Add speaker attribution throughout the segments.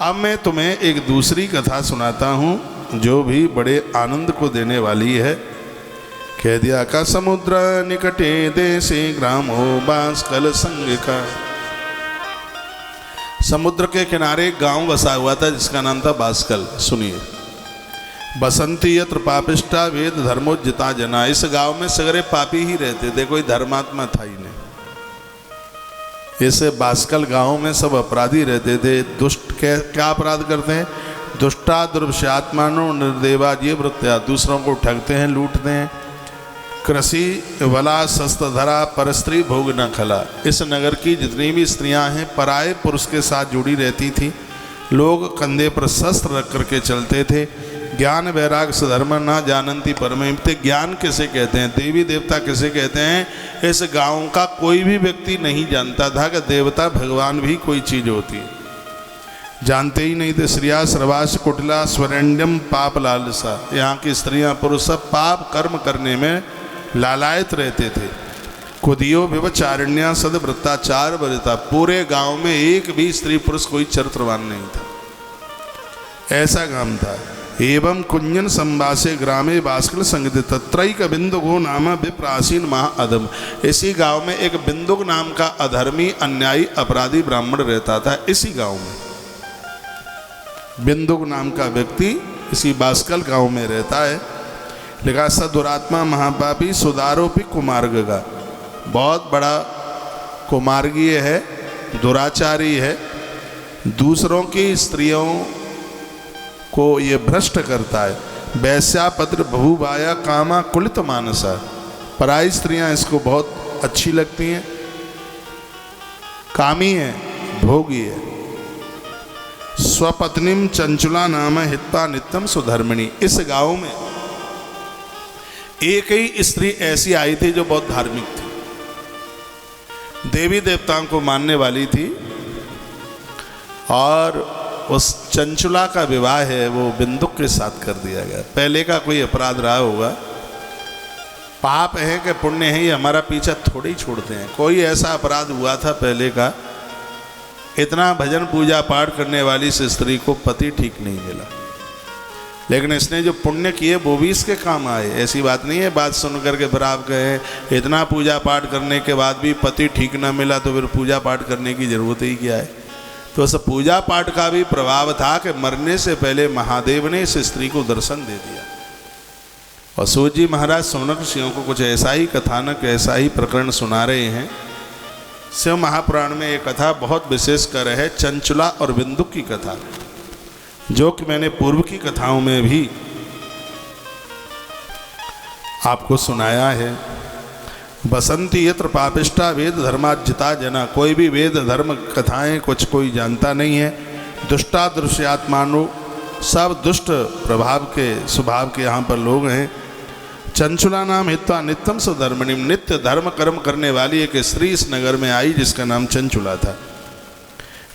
Speaker 1: अब मैं तुम्हें एक दूसरी कथा सुनाता हूँ जो भी बड़े आनंद को देने वाली है। कह दिया का समुद्र निकटे देशे ग्राम हो बांसकल संग का। समुद्र के किनारे एक गांव बसा हुआ था जिसका नाम था बांसकल। सुनिए, बसंती यत्र पापिष्टा वेद धर्मोज्जिता जना। इस गांव में सगरे पापी ही रहते थे, कोई धर्मात्मा था ही नहीं। ऐसे बांसकल गांव में सब अपराधी रहते थे। दुष्ट क्या अपराध करते हैं? दुष्टा दुर्वश्यात्मानो निर्देवा ये वृत्या, दूसरों को ठगते हैं, लूटते हैं। कृषि वला शस्त्रधरा परस्त्री भोग न खला। इस नगर की जितनी भी स्त्रियां हैं पराये पुरुष के साथ जुड़ी रहती थी। लोग कंधे पर शस्त्र रख करके चलते थे। ज्ञान वैराग सधर्म ना जानंती परमेते। ज्ञान किसे कहते हैं, देवी देवता किसे कहते हैं, इस गांव का कोई भी व्यक्ति नहीं जानता था कि देवता भगवान भी कोई चीज़ होती है। जानते ही नहीं थे। श्रिया सर्वास कुटिला स्वरेण्यम पाप लालसा। यहाँ की स्त्रियाँ पुरुष सब पाप कर्म करने में लालायत रहते थे। कुदियो व्यवचारिण्या सदवृत्ताचार बरता। पूरे गांव में एक भी स्त्री पुरुष कोई चरित्रवान नहीं था। ऐसा गांव था। एवं कुंजन संवासे ग्रामे बांसकल संगत तत्रैक बिंदुगो नाम विप्रासीन महाअधम। इसी गांव में एक बिंदुक नाम का अधर्मी अन्यायी अपराधी ब्राह्मण रहता था। इसी गांव में बिंदुक नाम का व्यक्ति इसी बांसकल गांव में रहता है। लिखा सदुरात्मा महापापी सुदारोपी कुमार्ग का। बहुत बड़ा कुमार्गीय है, दुराचारी है। दूसरों की स्त्रियों को ये भ्रष्ट करता है। वैश्यापत्र बहुबाया कामा कुलित मानसा। पराई स्त्रियां इसको बहुत अच्छी लगती हैं, कामी है, भोगी है। स्वपत्नीम चंचुला नाम हित्वा नित्यम सुधर्मिणी। इस गांव में एक ही स्त्री ऐसी आई थी जो बहुत धार्मिक थी, देवी देवताओं को मानने वाली थी। और उस चंचुला का विवाह है वो बिंदुक के साथ कर दिया गया। पहले का कोई अपराध रहा होगा, पाप है कि पुण्य है, ये हमारा पीछा थोड़े ही छोड़ते हैं। कोई ऐसा अपराध हुआ था पहले का, इतना भजन पूजा पाठ करने वाली इस स्त्री को पति ठीक नहीं मिला, लेकिन इसने जो पुण्य किए वो भी इसके काम आए। ऐसी बात नहीं है बात सुन करके फिर आप कहें इतना पूजा पाठ करने के बाद भी पति ठीक ना मिला तो फिर पूजा पाठ करने की जरूरत ही क्या है। तो उस पूजा पाठ का भी प्रभाव था कि मरने से पहले महादेव ने इस स्त्री को दर्शन दे दिया। और सूत जी महाराज सौनक ऋषियों को कुछ ऐसा ही कथानक, ऐसा ही प्रकरण सुना रहे हैं। शिव महापुराण में एक कथा बहुत विशेष कर है, चंचुला और बिंदुक की कथा, जो कि मैंने पूर्व की कथाओं में भी आपको सुनाया है। बसंती यत्र पापिष्टा वेद धर्माज्जिता जना। कोई भी वेद धर्म कथाएं कुछ कोई जानता नहीं है। दुष्टा दृश्यात्मानु, सब दुष्ट प्रभाव के स्वभाव के यहाँ पर लोग हैं। चंचुला नाम हित्वा नित्यम सुधर्मिणी। नित्य धर्म कर्म करने वाली एक स्त्री इस नगर में आई जिसका नाम चंचुला था,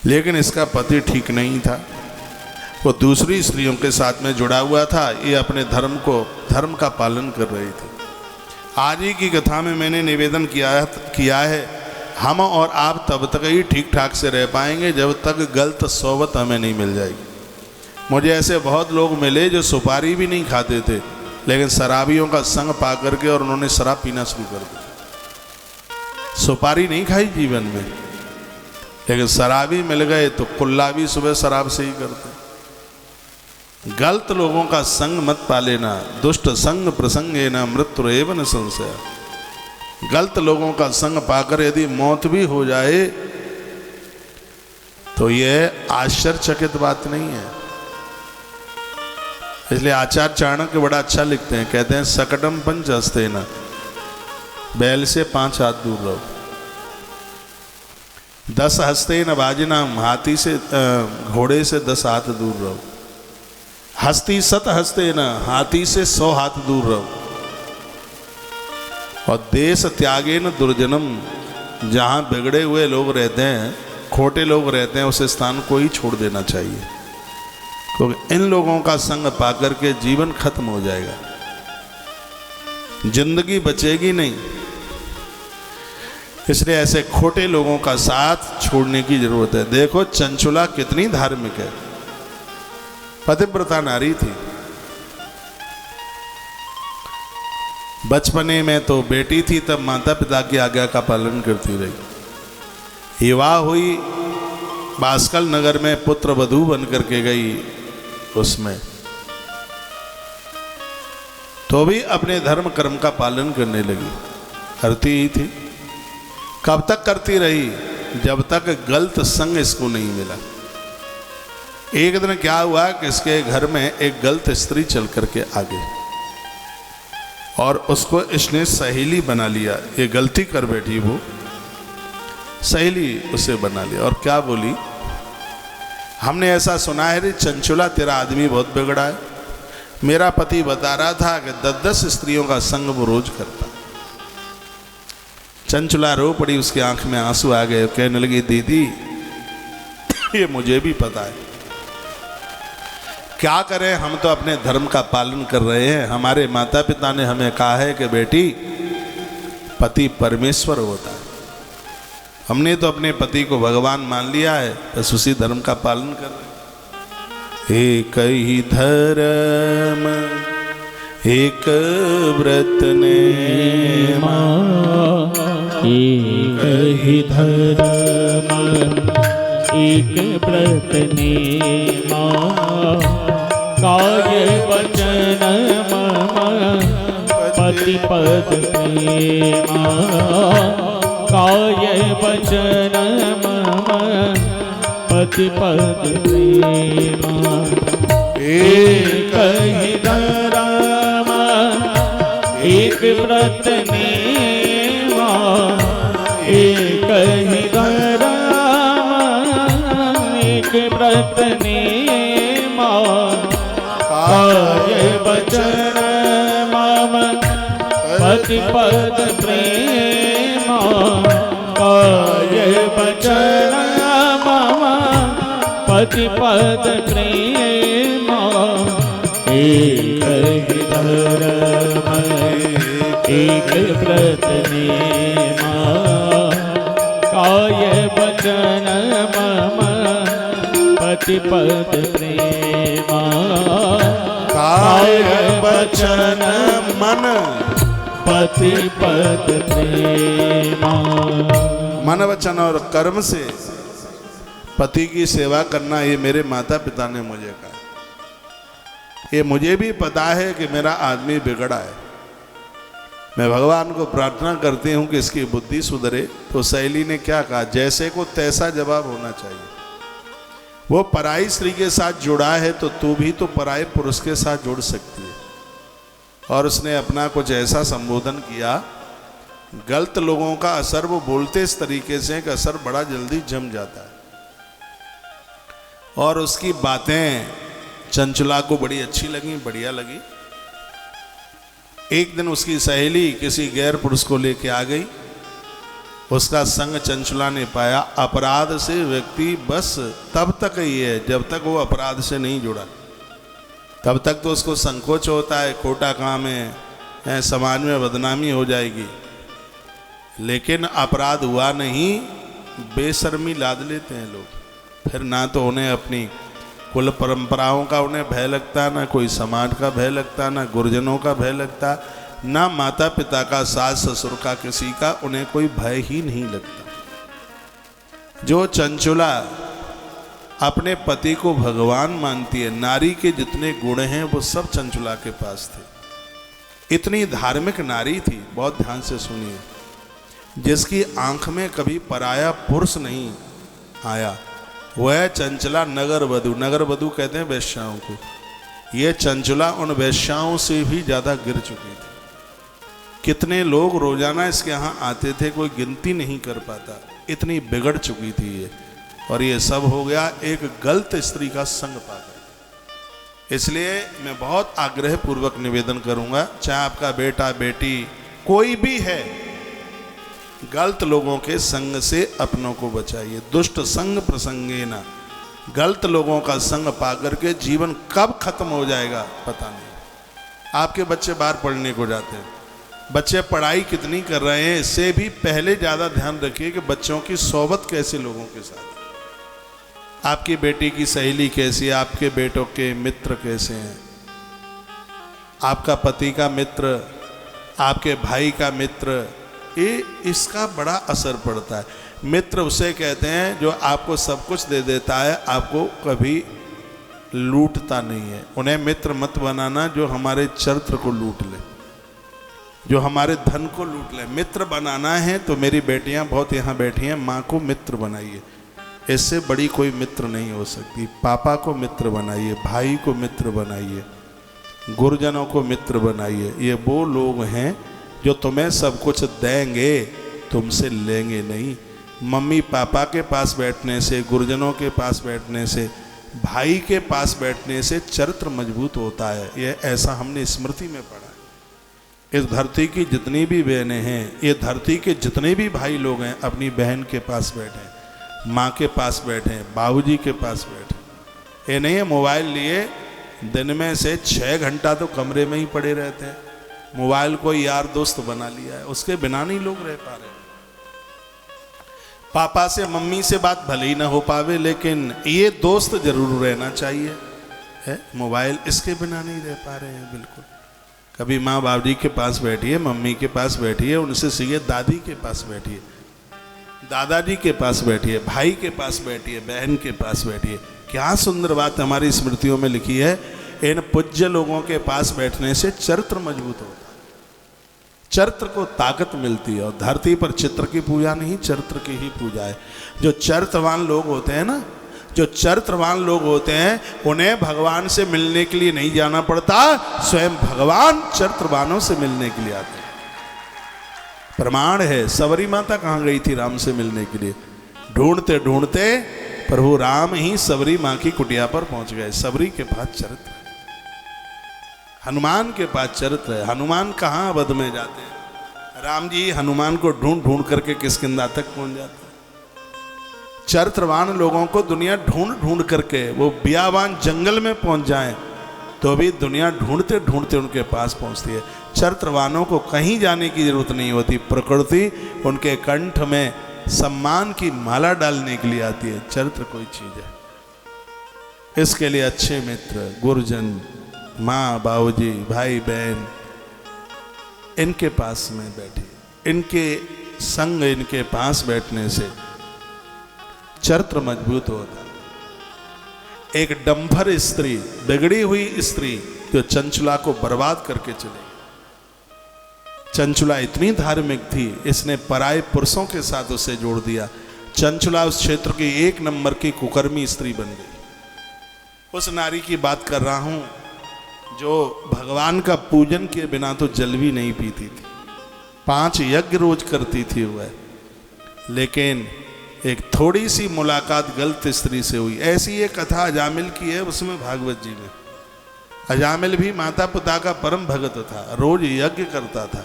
Speaker 1: लेकिन इसका पति ठीक नहीं था। वो दूसरी स्त्रियों के साथ में जुड़ा हुआ था। ये अपने धर्म का पालन कर रही थी। आज ही की कथा में मैंने निवेदन किया है, हम और आप तब तक ही ठीक ठाक से रह पाएंगे जब तक गलत सोबत हमें नहीं मिल जाएगी। मुझे ऐसे बहुत लोग मिले जो सुपारी भी नहीं खाते थे, लेकिन शराबियों का संग पा करके और उन्होंने शराब पीना शुरू कर दिया। सुपारी नहीं खाई जीवन में, लेकिन शराबी मिल गए तो कुल्ला भी सुबह शराब से ही करते। गलत लोगों का संग मत पा लेना। दुष्ट संग प्रसंगे न मृत्यु एवं संशय। गलत लोगों का संग पाकर यदि मौत भी हो जाए तो यह आश्चर्यचकित बात नहीं है। इसलिए आचार्य चाणक्य बड़ा अच्छा लिखते हैं, कहते हैं सकटम पंच हस्ते न, बैल से 5 हाथ दूर रहो। 10 हस्ते न बाजिनाम, हाथी से घोड़े से 10 हाथ दूर रहो। हस्ती 7 हस्ते न, हाथी से 100 हाथ दूर रहो। और देश त्यागे न दुर्जनम, जहाँ बिगड़े हुए लोग रहते हैं, खोटे लोग रहते हैं, उस स्थान को ही छोड़ देना चाहिए, क्योंकि इन लोगों का संग पाकर के जीवन खत्म हो जाएगा, जिंदगी बचेगी नहीं। इसलिए ऐसे खोटे लोगों का साथ छोड़ने की जरूरत है। देखो चंचुला कितनी धार्मिक है, पतिव्रता नारी थी। बचपने में तो बेटी थी, तब माता पिता की आज्ञा का पालन करती रही। विवाह हुई, बास्कल नगर में पुत्र वधू बन करके गई, उसमें तो भी अपने धर्म कर्म का पालन करने लगी, करती ही थी। कब तक करती रही? जब तक गलत संग इसको नहीं मिला। एक दिन क्या हुआ कि इसके घर में एक गलत स्त्री चल करके आ गई और उसको इसने सहेली बना लिया। ये गलती कर बैठी, वो सहेली उसे बना लिया। और क्या बोली? हमने ऐसा सुना है रे चंचुला, तेरा आदमी बहुत बिगड़ा है। मेरा पति बता रहा था कि 10-10 स्त्रियों का संग वो रोज करता। चंचुला रो पड़ी, उसकी आंख में आंसू आ गए। कहने लगी, दीदी ये मुझे भी पता है, क्या करें, हम तो अपने धर्म का पालन कर रहे हैं। हमारे माता पिता ने हमें कहा है कि बेटी पति परमेश्वर होता है। हमने तो अपने पति को भगवान मान लिया है, बस उसी धर्म का पालन कर रहे हैं। एक ही धर्म एक व्रत नेमा,
Speaker 2: एक ही धर्म एक व्रत नेमा, काय वचन मम पति पद प्रेमा, काय वचन मम पति पद प्रेमा। एक ही धर्म एक व्रत नेमा, एक ही धर्म एक व्रत नेमा, काय वचन मम पति पद प्रेमा, काय वचन मम पति पद प्रेमा। एक ही धर्म एक व्रत नेमा, काय वचन मम पति पद प्रेमा,
Speaker 1: काय वचन मन
Speaker 2: पति पद प्रेमा।
Speaker 1: मन वचन और कर्म से पति की सेवा करना, ये मेरे माता पिता ने मुझे कहा। ये मुझे भी पता है कि मेरा आदमी बिगड़ा है। मैं भगवान को प्रार्थना करती हूँ कि इसकी बुद्धि सुधरे। तो सहेली ने क्या कहा? जैसे को तैसा जवाब होना चाहिए। वो पराई स्त्री के साथ जुड़ा है तो तू भी तो पराये पुरुष के साथ जुड़ सकती है। और उसने अपना कुछ ऐसा संबोधन किया, गलत लोगों का असर वो बोलते इस तरीके से कि असर बड़ा जल्दी जम जाता है। और उसकी बातें चंचला को बड़ी अच्छी लगी, बढ़िया लगी। एक दिन उसकी सहेली किसी गैर पुरुष को लेके आ गई। उसका संग चंचला ने पाया। अपराध से व्यक्ति बस तब तक ही है जब तक वो अपराध से नहीं जुड़ा। तब तक तो उसको संकोच होता है, खोटा काम है, समाज में बदनामी हो जाएगी। लेकिन अपराध हुआ नहीं, बेशर्मी लाद लेते हैं लोग। फिर ना तो उन्हें अपनी कुल परंपराओं का उन्हें भय लगता, ना कोई समाज का भय लगता, ना गुरुजनों का भय लगता, ना माता पिता का, सास ससुर का, किसी का उन्हें कोई भय ही नहीं लगता। जो चंचुला अपने पति को भगवान मानती है, नारी के जितने गुण हैं वो सब चंचुला के पास थे। इतनी धार्मिक नारी थी, बहुत ध्यान से सुनिए, जिसकी आंख में कभी पराया पुरुष नहीं आया। वह चंचला नगर वधू, नगर वधू कहते हैं वैश्याओं को। यह चंचला उन वैश्याओं से भी ज़्यादा गिर चुकी थी। कितने लोग रोजाना इसके यहाँ आते थे, कोई गिनती नहीं कर पाता, इतनी बिगड़ चुकी थी ये। और ये सब हो गया एक गलत स्त्री का संग पाकर। इसलिए मैं बहुत आग्रह पूर्वक निवेदन करूंगा, चाहे आपका बेटा बेटी कोई भी है, गलत लोगों के संग से अपनों को बचाइए। दुष्ट संग प्रसंगे ना, गलत लोगों का संग पाकर के जीवन कब खत्म हो जाएगा पता नहीं। आपके बच्चे बाहर पढ़ने को जाते हैं, बच्चे पढ़ाई कितनी कर रहे हैं, इससे भी पहले ज़्यादा ध्यान रखिए कि बच्चों की सोबत कैसे लोगों के साथ। आपकी बेटी की सहेली कैसी है, आपके बेटों के मित्र कैसे हैं, आपका पति का मित्र, आपके भाई का मित्र, ये इसका बड़ा असर पड़ता है। मित्र उसे कहते हैं जो आपको सब कुछ दे देता है, आपको कभी लूटता नहीं है। उन्हें मित्र मत बनाना जो हमारे चरित्र को लूट ले, जो हमारे धन को लूट ले। मित्र बनाना है तो मेरी बेटियां बहुत यहाँ बैठी हैं, माँ को मित्र बनाइए, इससे बड़ी कोई मित्र नहीं हो सकती। पापा को मित्र बनाइए, भाई को मित्र बनाइए, गुरुजनों को मित्र बनाइए। ये वो लोग हैं जो तुम्हें सब कुछ देंगे, तुमसे लेंगे नहीं। मम्मी पापा के पास बैठने से, गुरुजनों के पास बैठने से, भाई के पास बैठने से चरित्र मजबूत होता है। ये ऐसा हमने स्मृति में पढ़ा है। इस धरती की जितनी भी बहनें हैं, ये धरती के जितने भी भाई लोग हैं, अपनी बहन के पास बैठे, माँ के पास बैठे, बाबूजी के पास बैठे। ये नहीं है मोबाइल लिए दिन में से 6 घंटा तो कमरे में ही पड़े रहते हैं। मोबाइल को यार दोस्त बना लिया है, उसके बिना नहीं लोग रह पा रहे। पापा से मम्मी से बात भले ही ना हो पावे, लेकिन ये दोस्त जरूर रहना चाहिए है। मोबाइल इसके बिना नहीं रह पा रहे हैं बिल्कुल। कभी माँ बाबूजी के पास बैठिए, मम्मी के पास बैठिए, उनसे सीखिए, दादी के पास बैठिए, दादाजी के पास बैठिए, भाई के पास बैठिए, बहन के पास बैठिए। क्या सुंदर बात हमारी स्मृतियों में लिखी है। इन पूज्य लोगों के पास बैठने से चरित्र मजबूत होता है, चरित्र को ताकत मिलती है। और धरती पर चित्र की पूजा नहीं, चरित्र की ही पूजा है। जो चरित्रवान लोग होते हैं ना, जो चरित्रवान लोग होते हैं, उन्हें भगवान से मिलने के लिए नहीं जाना पड़ता, स्वयं भगवान चरित्रवानों से मिलने के लिए आते हैं। प्रमाण है, सबरी माता कहाँ गई थी राम से मिलने के लिए? ढूंढते ढूंढते प्रभु राम ही सबरी माँ की कुटिया पर पहुंच गए। सबरी के पास चरित्र है, हनुमान के पास चरित्र है। हनुमान कहाँ अवध में जाते हैं, राम जी हनुमान को ढूंढ ढूंढ करके किष्किंधा तक पहुंच जाते हैं। चरित्रवान लोगों को दुनिया ढूंढ ढूंढ करके, वो बियावान जंगल में पहुंच जाएं तो भी दुनिया ढूंढते ढूंढते उनके पास पहुंचती है। चरित्रवानों को कहीं जाने की जरूरत नहीं होती, प्रकृति उनके कंठ में सम्मान की माला डालने के लिए आती है। चरित्र कोई चीज है। इसके लिए अच्छे मित्र, गुरुजन, माँ बाबूजी, भाई बहन, इनके पास में बैठिए, इनके संग, इनके पास बैठने से चरित्र मजबूत होता है। एक डंभर स्त्री, बिगड़ी हुई स्त्री जो चंचला को बर्बाद करके चली। चंचला इतनी धार्मिक थी, इसने पराये पुरुषों के साथ उसे जोड़ दिया। चंचला उस क्षेत्र की 1 नंबर की कुकर्मी स्त्री बन गई। उस नारी की बात कर रहा हूं जो भगवान का पूजन के बिना तो जल भी नहीं पीती थी, 5 यज्ञ रोज करती थी वह। लेकिन एक थोड़ी सी मुलाकात गलत स्त्री से हुई। ऐसी एक कथा अजामिल की है उसमें, भागवत जी में। अजामिल भी माता पिता का परम भगत था, रोज यज्ञ करता था।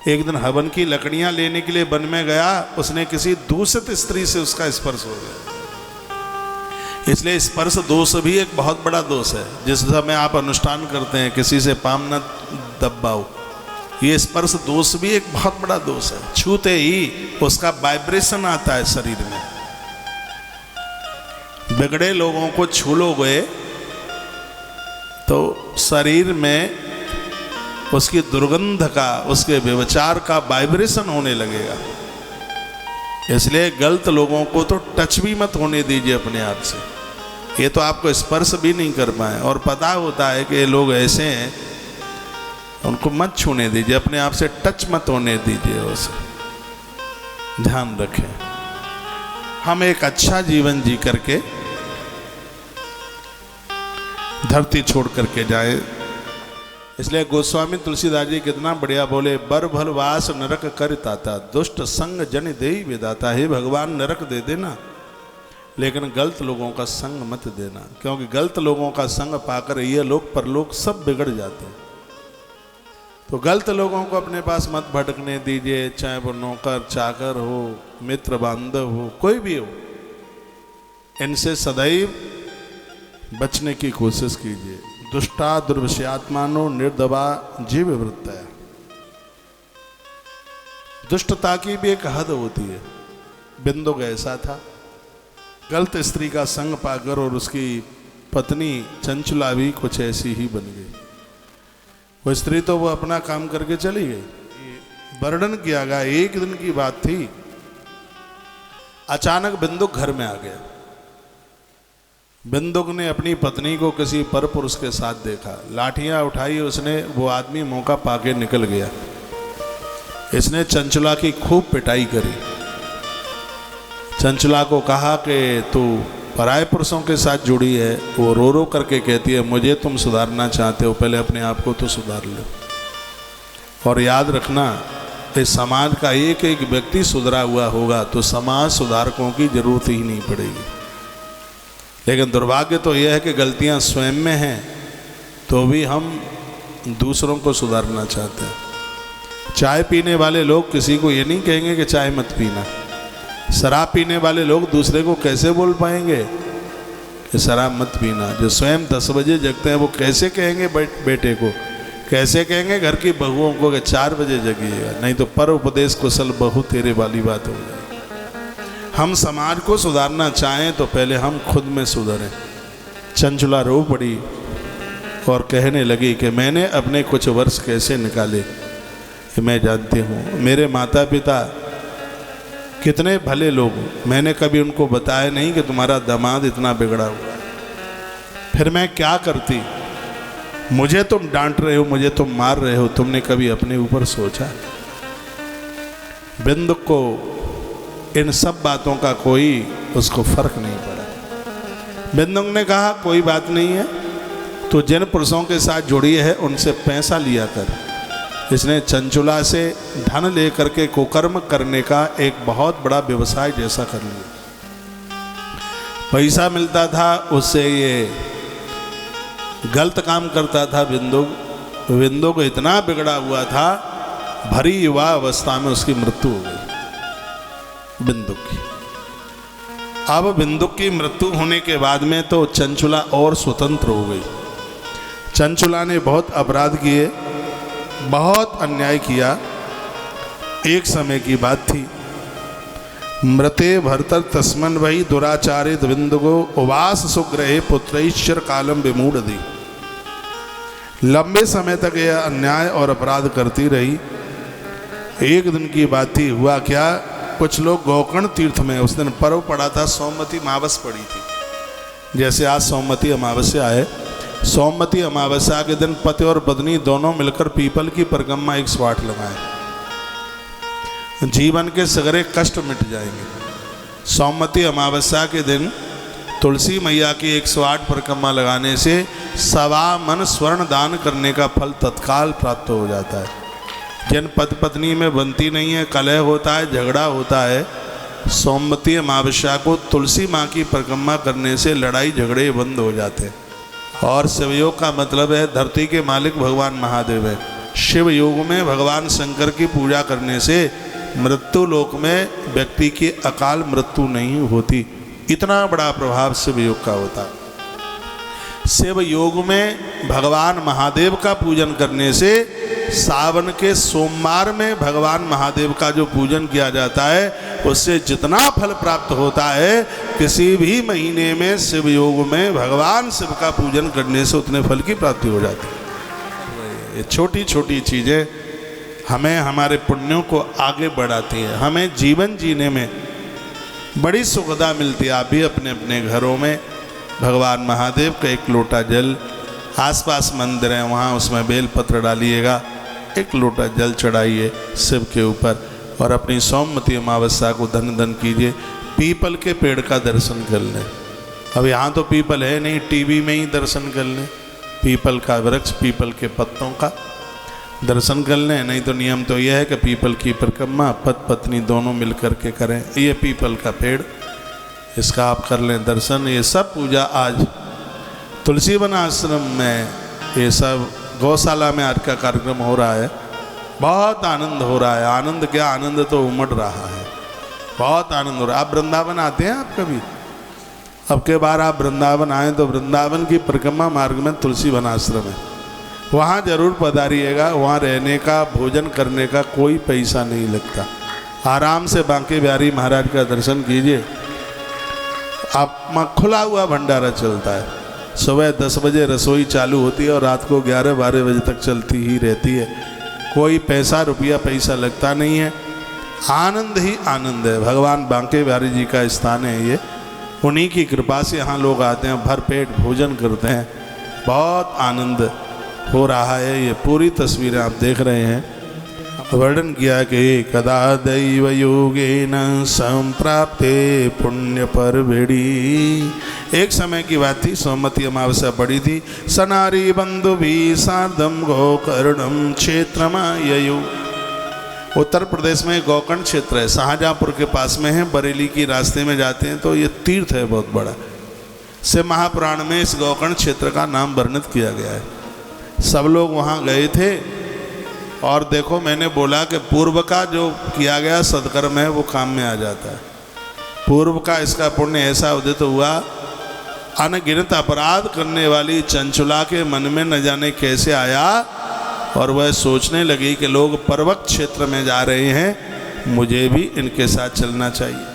Speaker 1: एक दिन हवन की लकड़ियां लेने के लिए वन में गया, उसने किसी दूषित स्त्री से उसका स्पर्श हो गया। इसलिए स्पर्श दोष भी एक बहुत बड़ा दोष है। जिस समय आप अनुष्ठान करते हैं, किसी से पाम न दबाओ, ये स्पर्श दोष भी एक बहुत बड़ा दोष है। छूते ही उसका वाइब्रेशन आता है शरीर में। बिगड़े लोगों को छू लोगे तो शरीर में उसकी दुर्गंध का, उसके व्यभिचार का वाइब्रेशन होने लगेगा। इसलिए गलत लोगों को तो टच भी मत होने दीजिए अपने आप से। ये तो आपको स्पर्श भी नहीं कर पाए और पता होता है कि ये लोग ऐसे हैं, उनको मत छूने दीजिए, अपने आप से टच मत होने दीजिए उसे। ध्यान रखें, हम एक अच्छा जीवन जी करके धरती छोड़ करके जाए। इसलिए गोस्वामी तुलसीदास जी कितना बढ़िया बोले, बर भल वास नरक कर ताता, दुष्ट संग जन देई विदाता। हे भगवान, नरक दे देना लेकिन गलत लोगों का संग मत देना, क्योंकि गलत लोगों का संग पाकर ये लोग परलोक सब बिगड़ जाते हैं। तो गलत लोगों को अपने पास मत भटकने दीजिए, चाहे वो नौकर चाकर हो, मित्र बांधव हो, कोई भी हो। इनसे सदैव बचने की कोशिश कीजिए। दुष्टा दुर्विषयात्मानो निर्दवा जीव वृत्तया। दुष्टता की भी एक हद होती है। बिंदु ऐसा था, गलत स्त्री का संग पाकर और उसकी पत्नी चंचला भी कुछ ऐसी ही बन गई। वो स्त्री तो वो अपना काम करके चली गई। वर्णन किया गया, एक दिन की बात थी, अचानक बिंदुक घर में आ गया। बिंदुक ने अपनी पत्नी को किसी पर पुरुष के साथ देखा, लाठियां उठाई उसने, वो आदमी मौका पाके निकल गया। इसने चंचला की खूब पिटाई करी। चंचला को कहा कि तू पराये पुरुषों के साथ जुड़ी है। वो रो रो करके कहती है, मुझे तुम सुधारना चाहते हो, पहले अपने आप को तो सुधार लो। और याद रखना, इस समाज का एक एक व्यक्ति सुधरा हुआ होगा तो समाज सुधारकों की जरूरत ही नहीं पड़ेगी। लेकिन दुर्भाग्य तो यह है कि गलतियां स्वयं में हैं तो भी हम दूसरों को सुधारना चाहते हैं। चाय पीने वाले लोग किसी को ये नहीं कहेंगे कि चाय मत पीना। शराब पीने वाले लोग दूसरे को कैसे बोल पाएंगे कि शराब मत पीना। जो स्वयं 10 बजे जगते हैं वो कैसे कहेंगे बेटे को, कैसे कहेंगे घर की बहुओं को कि 4 बजे जगिएगा, नहीं तो पर उपदेश कुशल बहु तेरे वाली बात हो जाए। हम समाज को सुधारना चाहें तो पहले हम खुद में सुधरें। चंचला रो पड़ी और कहने लगी कि मैंने अपने कुछ वर्ष कैसे निकाले कि मैं जानती हूँ। मेरे माता पिता कितने भले लोग, मैंने कभी उनको बताया नहीं कि तुम्हारा दामाद इतना बिगड़ा हुआ है। फिर मैं क्या करती? मुझे तुम डांट रहे हो, मुझे तुम मार रहे हो, तुमने कभी अपने ऊपर सोचा? बिंदुक को इन सब बातों का कोई उसको फर्क नहीं पड़ा। बिंदुक ने कहा कोई बात नहीं है, तो जिन पुरुषों के साथ जुड़ी है उनसे पैसा लिया कर। इसने चंचला से धन लेकर के कुकर्म करने का एक बहुत बड़ा व्यवसाय जैसा कर लिया। पैसा मिलता था उससे ये गलत काम करता था। बिंदुक इतना बिगड़ा हुआ था, भरी युवा अवस्था में उसकी मृत्यु हो गई बिंदुक की। अब बिंदुक की मृत्यु होने के बाद में तो चंचला और स्वतंत्र हो गई। चंचला ने बहुत अपराध किए, बहुत अन्याय किया। एक समय की बात थी, मृते भरतर तस्मन वही दुराचारित बिंदुको उवास सुग्रहे पुत्रैश्वर कालम विमूढ़धि। लंबे समय तक यह अन्याय और अपराध करती रही। एक दिन की बात थी, हुआ क्या, कुछ लोग गोकर्ण तीर्थ में, उस दिन पर्व पड़ा था, सोमवती अमावस पड़ी थी। जैसे आज सोमवती अमावस्या है, सोमवती अमावस्या के दिन पति और पत्नी दोनों मिलकर पीपल की परिक्रमा 108 लगाएं। जीवन के सगरे कष्ट मिट जाएंगे। सोमवती अमावस्या के दिन तुलसी मैया की 108 परिक्रमा लगाने से 1.25 मन स्वर्ण दान करने का फल तत्काल प्राप्त हो जाता है। जिन पति पत्नी में बनती नहीं है, कलह होता है, झगड़ा होता है, सोमवती अमावस्या को तुलसी माँ की परिक्रमा करने से लड़ाई झगड़े बंद हो जाते हैं। और शिवयोग का मतलब है धरती के मालिक भगवान महादेव है। शिव योग में भगवान शंकर की पूजा करने से मृत्यु लोक में व्यक्ति की अकाल मृत्यु नहीं होती। इतना बड़ा प्रभाव शिव योग का होता है। शिव योग में भगवान महादेव का पूजन करने से सावन के सोमवार में भगवान महादेव का जो पूजन किया जाता है उससे जितना फल प्राप्त होता है, किसी भी महीने में शिव योग में भगवान शिव का पूजन करने से उतने फल की प्राप्ति हो जाती है। ये छोटी छोटी चीज़ें हमें हमारे पुण्यों को आगे बढ़ाती है, हमें जीवन जीने में बड़ी सुविधा मिलती है। आप भी अपने अपने घरों में भगवान महादेव का 1 लोटा जल, आसपास मंदिर हैं वहाँ उसमें बेलपत्र डालिएगा, 1 लोटा जल चढ़ाइए शिव के ऊपर और अपनी सोमवती अमावस्या को धन धन कीजिए। पीपल के पेड़ का दर्शन कर लें। अब यहाँ तो पीपल है नहीं, टीवी में ही दर्शन कर लें। पीपल का वृक्ष, पीपल के पत्तों का दर्शन कर लें। नहीं तो नियम तो यह है कि पीपल की परिक्रमा पति पत्नी दोनों मिल कर के करें। ये पीपल का पेड़, इसका आप कर लें दर्शन। ये सब पूजा आज तुलसी वन आश्रम में, ये सब गौशाला में आज का कार्यक्रम हो रहा है। बहुत आनंद हो रहा है। आनंद क्या, आनंद तो उमड़ रहा है, बहुत आनंद हो रहा है। आप वृंदावन आते हैं आप कभी? अब के बार आप वृंदावन आए तो वृंदावन की परिक्रमा मार्ग में तुलसी वन आश्रम है, वहाँ जरूर पधारिएगा। वहाँ रहने का, भोजन करने का कोई पैसा नहीं लगता। आराम से बांके बिहारी महाराज का दर्शन कीजिए। आप खुला हुआ भंडारा चलता है। सुबह 10 बजे रसोई चालू होती है और रात को 11-12 बजे तक चलती ही रहती है। कोई पैसा लगता नहीं है, आनंद ही आनंद है। भगवान बांके बिहारी जी का स्थान है ये, उन्हीं की कृपा से यहाँ लोग आते हैं, भर पेट भोजन करते हैं, बहुत आनंद हो रहा है। ये पूरी तस्वीरें आप देख रहे हैं। वर्णन किया कि कदा दैव योगेन संप्राप्ते पुण्य परवेड़ी। एक समय की बात थी, सोमवती अमावस्या पड़ी थी। सनारी बंधु भी सार्धम गोकर्णम क्षेत्रमाययु। उत्तर प्रदेश में गोकर्ण क्षेत्र है, शाहजहाँपुर के पास में है। बरेली की रास्ते में जाते हैं तो ये तीर्थ है बहुत बड़ा। से महापुराण में इस गोकर्ण क्षेत्र का नाम वर्णित किया गया है। सब लोग वहाँ गए थे और देखो, मैंने बोला कि पूर्व का जो किया गया सत्कर्म है वो काम में आ जाता है। पूर्व का इसका पुण्य ऐसा उदित हुआ, अनगिनत अपराध करने वाली चंचुला के मन में न जाने कैसे आया और वह सोचने लगी कि लोग पर्वत क्षेत्र में जा रहे हैं, मुझे भी इनके साथ चलना चाहिए।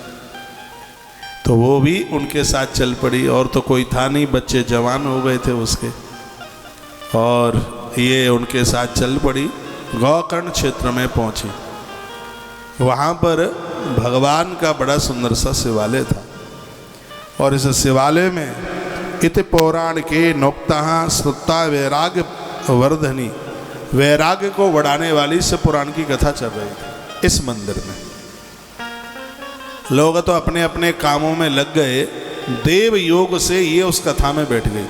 Speaker 1: तो वो भी उनके साथ चल पड़ी। और तो कोई था नहीं, बच्चे जवान हो गए थे उसके, और ये उनके साथ चल पड़ी। गोकर्ण क्षेत्र में पहुंची। वहाँ पर भगवान का बड़ा सुंदर सा शिवालय था और इस शिवालय में इत पौराण के नोक्ता श्रुता वैराग्य वर्धनी, वैराग्य को बढ़ाने वाली से पुराण की कथा चल रही थी। इस मंदिर में लोग तो अपने अपने कामों में लग गए, देव योग से ये उस कथा में बैठ गई।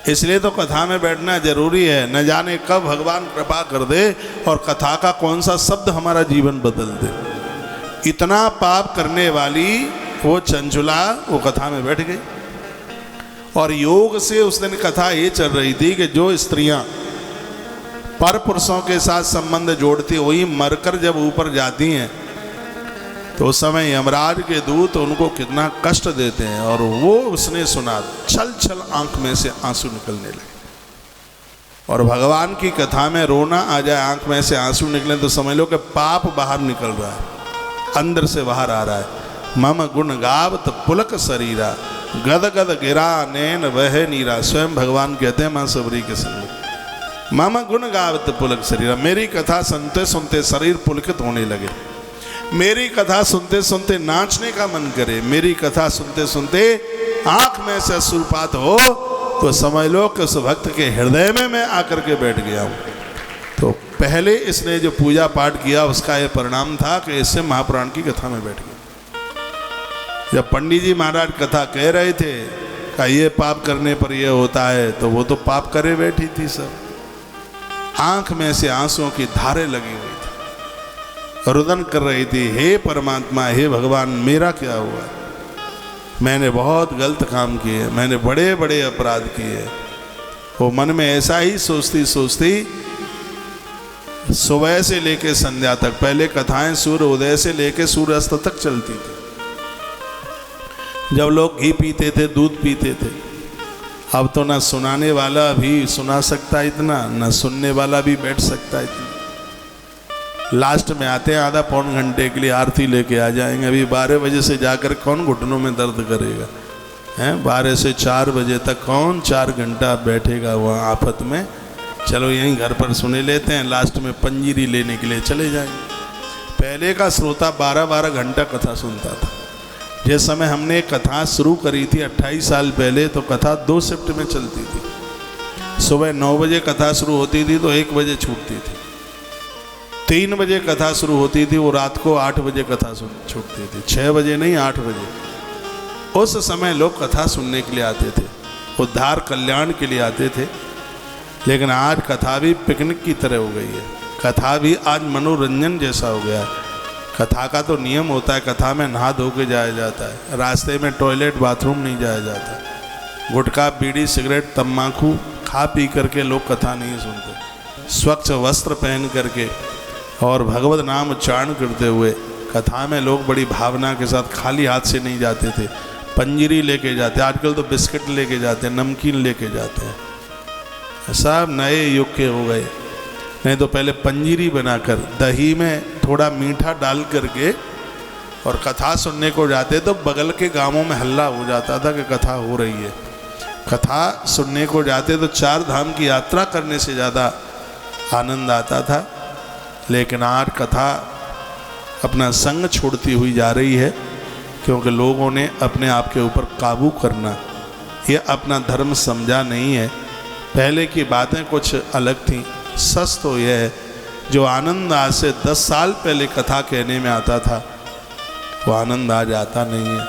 Speaker 1: इसलिए तो कथा में बैठना जरूरी है, न जाने कब भगवान कृपा कर दे और कथा का कौन सा शब्द हमारा जीवन बदल दे। इतना पाप करने वाली वो चंचुला वो कथा में बैठ गई। और योग से उस दिन कथा ये चल रही थी कि जो स्त्रियां पर पुरुषों के साथ संबंध जोड़ती हुई मरकर जब ऊपर जाती हैं तो उस समय यमराज के दूत उनको कितना कष्ट देते हैं। और वो उसने सुना, छल छल आंख में से आंसू निकलने लगे। और भगवान की कथा में रोना आ जाए, आंख में से आंसू निकले तो समझ लो कि पाप बाहर निकल रहा है, अंदर से बाहर आ रहा है। मम गुण गावत पुलक शरीरा, गद गद गिरा नैन वह नीरा। स्वयं भगवान कहते हैं माँ सबरी के संग, मम गुण गावत पुलक शरीरा। मेरी कथा सुनते सुनते शरीर पुलकित होने लगे, मेरी कथा सुनते सुनते नाचने का मन करे, मेरी कथा सुनते सुनते आंख में से अश्रुपात हो, तो समझ लो कि उस भक्त के हृदय में मैं आकर के बैठ गया हूँ। तो पहले इसने जो पूजा पाठ किया उसका ये परिणाम था कि इससे महापुराण की कथा में बैठ गया। जब पंडित जी महाराज कथा कह रहे थे कि ये पाप करने पर यह होता है, तो वो तो पाप करे बैठी थी। सब आंख में से आंसुओं की धारें लगी हुई थी, रुदन कर रही थी, हे परमात्मा, हे भगवान, मेरा क्या हुआ? मैंने बहुत गलत काम किए, मैंने बड़े बड़े अपराध किए। वो मन में ऐसा ही सोचती सोचती सुबह से लेके संध्या तक, पहले कथाएं सूर्य उदय से लेके सूर्य अस्त तक चलती थी। जब लोग घी पीते थे, दूध पीते थे, अब तो ना सुनाने वाला भी सुना सकता इतना, ना सुनने वाला भी बैठ सकता इतना। लास्ट में आते हैं आधा पौन घंटे के लिए आरती लेके आ जाएंगे। अभी 12 बजे से जाकर कौन घुटनों में दर्द करेगा, हैं? 12 से 4 बजे तक कौन 4 घंटा बैठेगा वहाँ आफत में। चलो यहीं घर पर सुने लेते हैं, लास्ट में पंजीरी लेने के लिए चले जाएंगे। पहले का श्रोता 12-12 घंटा कथा सुनता था। जिस समय हमने कथा शुरू करी थी 28 साल पहले, तो कथा 2 शिफ्ट में चलती थी। सुबह 9 बजे कथा शुरू होती थी तो 1 बजे छूटती थी। 3 बजे कथा शुरू होती थी, वो रात को 8 बजे कथा छूटती थी। 6 बजे नहीं, 8 बजे। उस समय लोग कथा सुनने के लिए आते थे, उद्धार कल्याण के लिए आते थे। लेकिन आज कथा भी पिकनिक की तरह हो गई है, कथा भी आज मनोरंजन जैसा हो गया है। कथा का तो नियम होता है, कथा में नहा धो के जाया जाता है, रास्ते में टॉयलेट बाथरूम नहीं जाया जाता। गुटखा बीड़ी सिगरेट तम्बाकू खा पी करके लोग कथा नहीं सुनते। स्वच्छ वस्त्र पहन करके और भगवत नाम उच्चारण करते हुए कथा में लोग बड़ी भावना के साथ खाली हाथ से नहीं जाते थे, पंजीरी लेके जाते। आजकल तो बिस्किट लेके जाते हैं, नमकीन लेके जाते हैं, सब नए युग के हो गए। नहीं तो पहले पंजीरी बनाकर दही में थोड़ा मीठा डाल करके और कथा सुनने को जाते तो बगल के गांवों में हल्ला हो जाता था कि कथा हो रही है। कथा सुनने को जाते तो 4 धाम की यात्रा करने से ज़्यादा आनंद आता था। लेकिन आज कथा अपना संग छोड़ती हुई जा रही है, क्योंकि लोगों ने अपने आप के ऊपर काबू करना, ये अपना धर्म समझा नहीं है। पहले की बातें कुछ अलग थीं। सच तो यह है, जो आनंद आज से 10 साल पहले कथा कहने में आता था, वो आनंद आज आता नहीं है।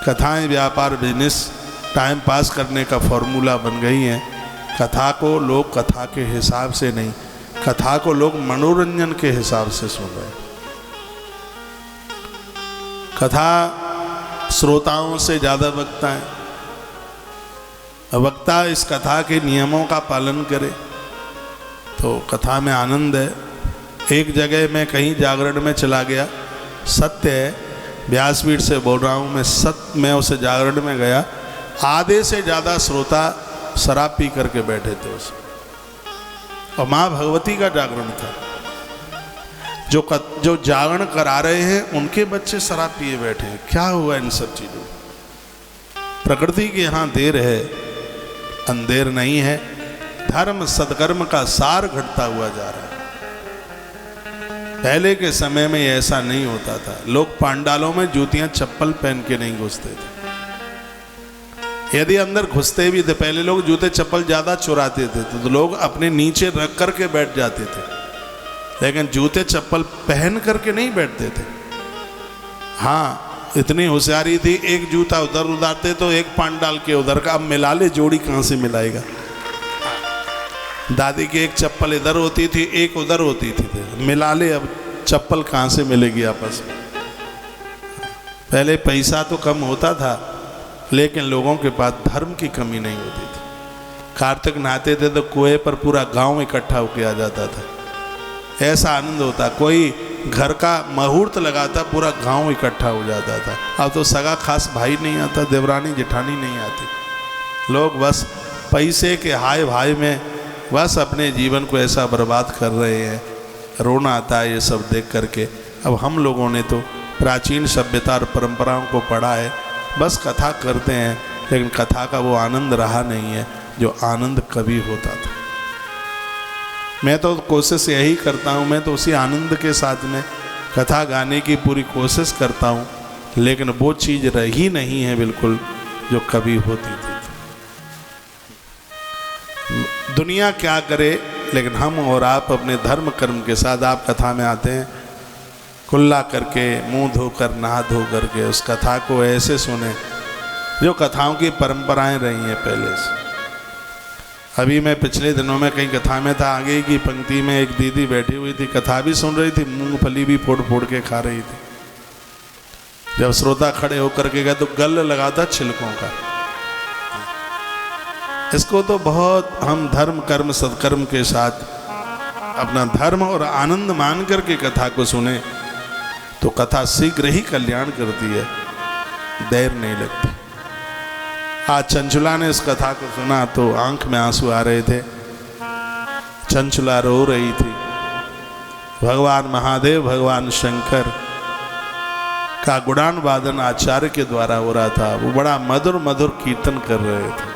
Speaker 1: कथाएं व्यापार, बिजनेस, टाइम पास करने का फॉर्मूला बन गई हैं। कथा को लोग कथा के हिसाब से नहीं, कथा को लोग मनोरंजन के हिसाब से सुन रहे हैं। कथा श्रोताओं से ज़्यादा वक्ता है। वक्ता इस कथा के नियमों का पालन करे तो कथा में आनंद है। एक जगह मैं कहीं जागरण में चला गया, सत्य है, व्यासपीठ से बोल रहा हूँ मैं उस जागरण में गया, आधे से ज़्यादा श्रोता शराब पी करके बैठे थे उस, और माँ भगवती का जागरण था। जो जागरण करा रहे हैं उनके बच्चे शराब पिए बैठे हैं। क्या हुआ इन सब चीज़ों? प्रकृति के यहाँ देर है, अंधेर नहीं है। धर्म सदकर्म का सार घटता हुआ जा रहा है। पहले के समय में ऐसा नहीं होता था। लोग पांडालों में जूतियां चप्पल पहन के नहीं घुसते थे। यदि अंदर घुसते भी थे, पहले लोग जूते चप्पल ज़्यादा चुराते थे तो लोग अपने नीचे रख करके बैठ जाते थे, लेकिन जूते चप्पल पहन करके नहीं बैठते थे। हाँ, इतनी होशियारी थी, एक जूता उधर उतारते तो एक पांडाल के उधर का। अब मिला ले, जोड़ी कहाँ से मिलाएगा? दादी की एक चप्पल इधर होती थी, एक उधर होती थी, मिला ले, अब चप्पल कहाँ से मिलेगी आपस में? पहले पैसा तो कम होता था, लेकिन लोगों के पास धर्म की कमी नहीं होती थी। कार्तिक नहाते थे तो कुएं पर पूरा गांव इकट्ठा होकर आ जाता था। ऐसा आनंद होता। कोई घर का मुहूर्त लगाता, पूरा गांव इकट्ठा हो जाता था। अब तो सगा खास भाई नहीं आता, देवरानी जेठानी नहीं आती। लोग बस पैसे के हाय भाई में बस अपने जीवन को ऐसा बर्बाद कर रहे हैं। रोना आता है ये सब देख करके। अब हम लोगों ने तो प्राचीन सभ्यता और परंपराओं को पढ़ा है, बस कथा करते हैं, लेकिन कथा का वो आनंद रहा नहीं है जो आनंद कभी होता था। मैं तो कोशिश यही करता हूँ, मैं तो उसी आनंद के साथ में कथा गाने की पूरी कोशिश करता हूँ, लेकिन वो चीज़ रही नहीं है बिल्कुल जो कभी होती थी। दुनिया क्या करे, लेकिन हम और आप अपने धर्म कर्म के साथ, आप कथा में आते हैं कुल्ला करके, मुंह धोकर, नहा धो करके उस कथा को ऐसे सुने जो कथाओं की परंपराएं रही हैं पहले से। अभी मैं पिछले दिनों में कहीं कथा में था, आगे की पंक्ति में एक दीदी बैठी हुई थी, कथा भी सुन रही थी, मूंगफली भी फोड़ फोड़ के खा रही थी। जब श्रोता खड़े होकर के गए तो गल लगा था छिलकों का। इसको तो बहुत हम धर्म कर्म सत्कर्म के साथ अपना धर्म और आनंद मान करके कथा को सुने तो कथा शीघ्र ही कल्याण करती है, देर नहीं लगती। आज चंचुला ने इस कथा को सुना तो आंख में आंसू आ रहे थे। चंचुला रो रही थी। भगवान महादेव, भगवान शंकर का गुणान वादन आचार्य के द्वारा हो रहा था। वो बड़ा मधुर मधुर कीर्तन कर रहे थे।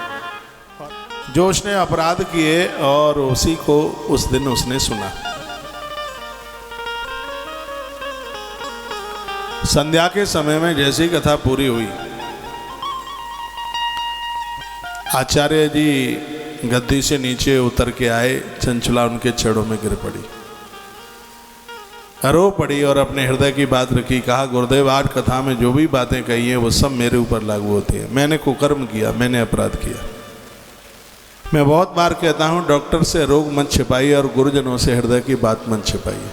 Speaker 1: जो उसने अपराध किए और उसी को उस दिन उसने सुना। संध्या के समय में जैसी कथा पूरी हुई, आचार्य जी गद्दी से नीचे उतर के आए। चंचुला उनके चरणों में गिर पड़ी, रो पड़ी और अपने हृदय की बात रखी। कहा, गुरुदेव, आज कथा में जो भी बातें कही हैं वो सब मेरे ऊपर लागू होती है। मैंने कुकर्म किया, मैंने अपराध किया। मैं बहुत बार कहता हूँ, डॉक्टर से रोग मत छिपाइए और गुरुजनों से हृदय की बात मत छिपाइए।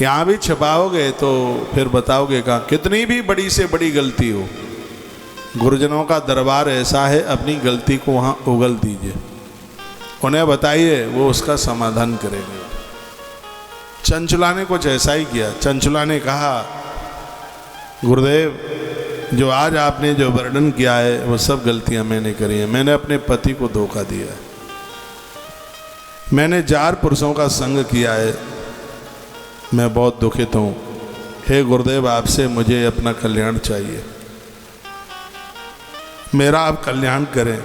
Speaker 1: यहाँ भी छिपाओगे तो फिर बताओगे कहाँ। कितनी भी बड़ी से बड़ी गलती हो, गुरुजनों का दरबार ऐसा है, अपनी गलती को वहाँ उगल दीजिए, उन्हें बताइए, वो उसका समाधान करेंगे। चंचुला ने कुछ ऐसा ही किया। चंचुला ने कहा, गुरुदेव, जो आज आपने जो वर्णन किया है वो सब गलतियां मैंने करी हैं। मैंने अपने पति को धोखा दिया है, मैंने जार पुरुषों का संग किया है, मैं बहुत दुखित हूँ। हे गुरुदेव, आपसे मुझे अपना कल्याण चाहिए, मेरा आप कल्याण करें।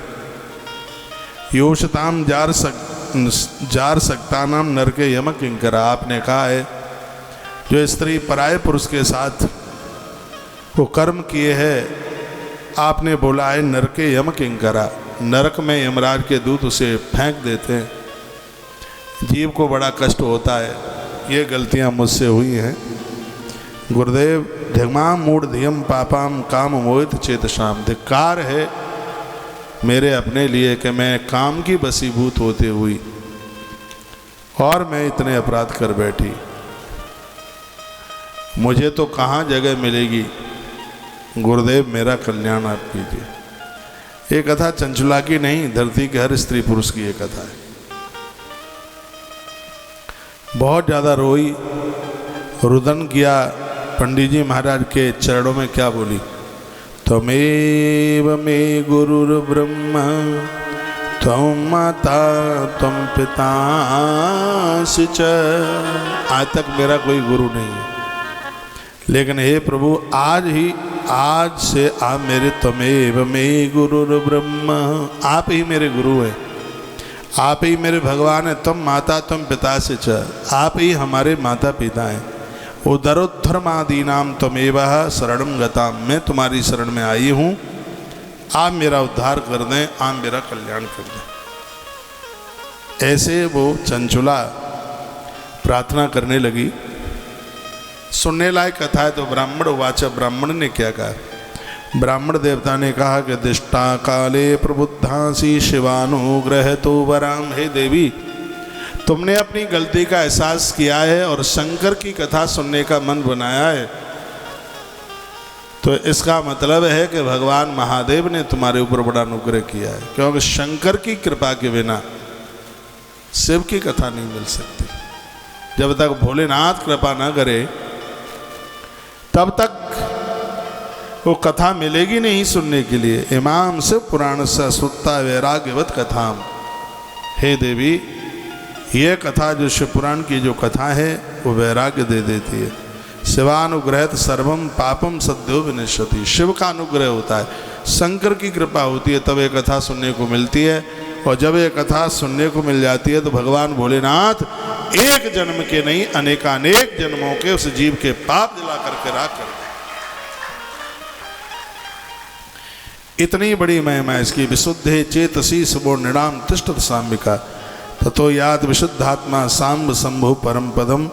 Speaker 1: योषताम जार सकता नाम नर के यम किंकरा। आपने कहा है जो स्त्री पराये पुरुष के साथ वो कर्म किए हैं, आपने बोला है नर के यम किंकरा, नरक में यमराज के दूत उसे फेंक देते हैं। जीव को बड़ा कष्ट होता है, ये गलतियां मुझसे हुई हैं गुरुदेव। धिग्माम मूढ़ धियम पापाम काम मोहित चेतशाम। धिक्कार है मेरे अपने लिए कि मैं काम की बसीभूत होते हुई और मैं इतने अपराध कर बैठी। मुझे तो कहाँ जगह मिलेगी गुरुदेव, मेरा कल्याण आप कीजिए। ये कथा चंचला की नहीं, धरती के हर स्त्री पुरुष की ये कथा है। बहुत ज़्यादा रोई, रुदन किया। पंडित जी महाराज के चरणों में क्या बोली? त्वमेव मे गुरुर् ब्रह्मा त्वं माता त्वं पितासि च। आज तक मेरा कोई गुरु नहीं है, लेकिन हे प्रभु आज से आप मेरे त्वमेव मे गुरुर् ब्रह्मा, आप ही मेरे गुरु हैं, आप ही मेरे भगवान हैं। तुम माता तुम पिता से च, आप ही हमारे माता पिता हैं। उदरोद्धर्मादीनाम त्वमेव शरणं गता, मैं तुम्हारी शरण में आई हूँ, आप मेरा उद्धार कर दें, आप मेरा कल्याण कर दें। ऐसे वो चंचुला प्रार्थना करने लगी। सुनने लायक कथा है। तो ब्राह्मण वाचा, ब्राह्मण ने क्या कहा? ब्राह्मण देवता ने कहा कि दिष्टा काले प्रबुद्धासी शिवानुग्रह तो वराम। हे देवी, तुमने अपनी गलती का एहसास किया है और शंकर की कथा सुनने का मन बनाया है, तो इसका मतलब है कि भगवान महादेव ने तुम्हारे ऊपर बड़ा अनुग्रह किया है, क्योंकि शंकर की कृपा के बिना शिव की कथा नहीं मिल सकती। जब तक भोलेनाथ कृपा ना करे तब तक वो कथा मिलेगी नहीं सुनने के लिए। इमाम शिव पुराण से सुत्ता वैराग्यवत कथाम। हे देवी, ये कथा जो शिव पुराण की जो कथा है वो वैराग्य दे देती है। शिवानुग्रहित सर्वम पापम सद्यो विनश्यति। शिव का अनुग्रह होता है, शंकर की कृपा होती है, तब ये कथा सुनने को मिलती है। और जब ये कथा सुनने को मिल जाती है तो भगवान भोलेनाथ एक जन्म के नहीं अनेकानेक जन्मों के उस जीव के पाप दिला करके राख कर दे। इतनी बड़ी महिमा इसकी। विशुद्धे चेतसी सबो निणाम तिष्ठत साम्बिका ततो याद विशुद्धात्मा सांब शंभु परम पदम।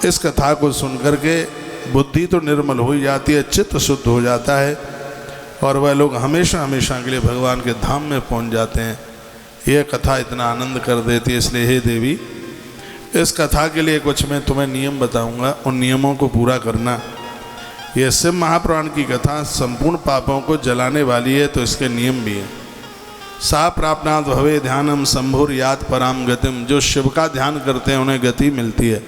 Speaker 1: इस कथा को सुनकर के बुद्धि तो निर्मल हो ही जाती है, चित्त शुद्ध हो जाता है और वह लोग हमेशा हमेशा के लिए भगवान के धाम में पहुंच जाते हैं। यह कथा इतना आनंद कर देती है। इसलिए हे देवी, इस कथा के लिए कुछ मैं तुम्हें नियम बताऊंगा, उन नियमों को पूरा करना। यह शिव महापुराण की कथा संपूर्ण पापों को जलाने वाली है, तो इसके नियम भी हैं। सा प्राप्नात् भवे ध्यानम शंभुर यात पराम गतिम। जो शिव का ध्यान करते हैं उन्हें गति मिलती है।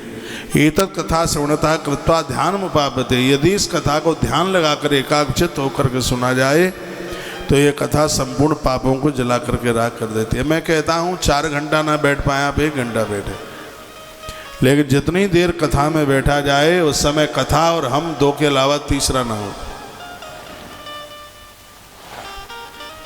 Speaker 1: एतत् कथा श्रवणतः कृत्वा ध्यान उपापते। यदि इस कथा को ध्यान लगाकर एकाग्रचित्त होकर के सुना जाए तो ये कथा संपूर्ण पापों को जला करके राख कर देती है। मैं कहता हूँ 4 घंटा ना बैठ पाए आप 1 घंटा बैठे, लेकिन जितनी देर कथा में बैठा जाए उस समय कथा और हम 2 के अलावा तीसरा ना हो।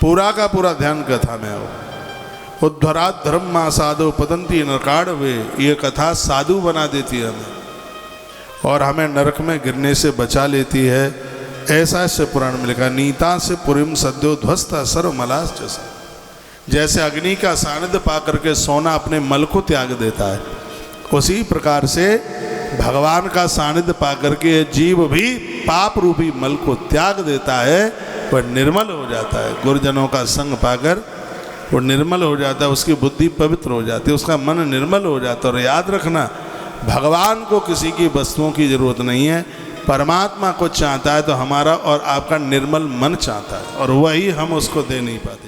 Speaker 1: पूरा का पूरा ध्यान कथा में हो। उद्धरात धर्म मा साधु पतंती नरकाड़ वे। ये कथा साधु बना देती है हमें और हमें नरक में गिरने से बचा लेती है। ऐसा शिव पुराण में लिखा। नीता से पुरीम सद्यो ध्वस्त सर्व मलास जैसा। जैसे अग्नि का सानिध्य पा करके सोना अपने मल को त्याग देता है, उसी प्रकार से भगवान का सानिध्य पा करके जीव भी पाप रूपी मल को त्याग देता है, वह निर्मल हो जाता है। गुरुजनों का संग पाकर वो निर्मल हो जाता है, उसकी बुद्धि पवित्र हो जाती है, उसका मन निर्मल हो जाता है। और याद रखना, भगवान को किसी की वस्तुओं की जरूरत नहीं है। परमात्मा को चाहता है तो हमारा और आपका निर्मल मन चाहता है, और वही हम उसको दे नहीं पाते।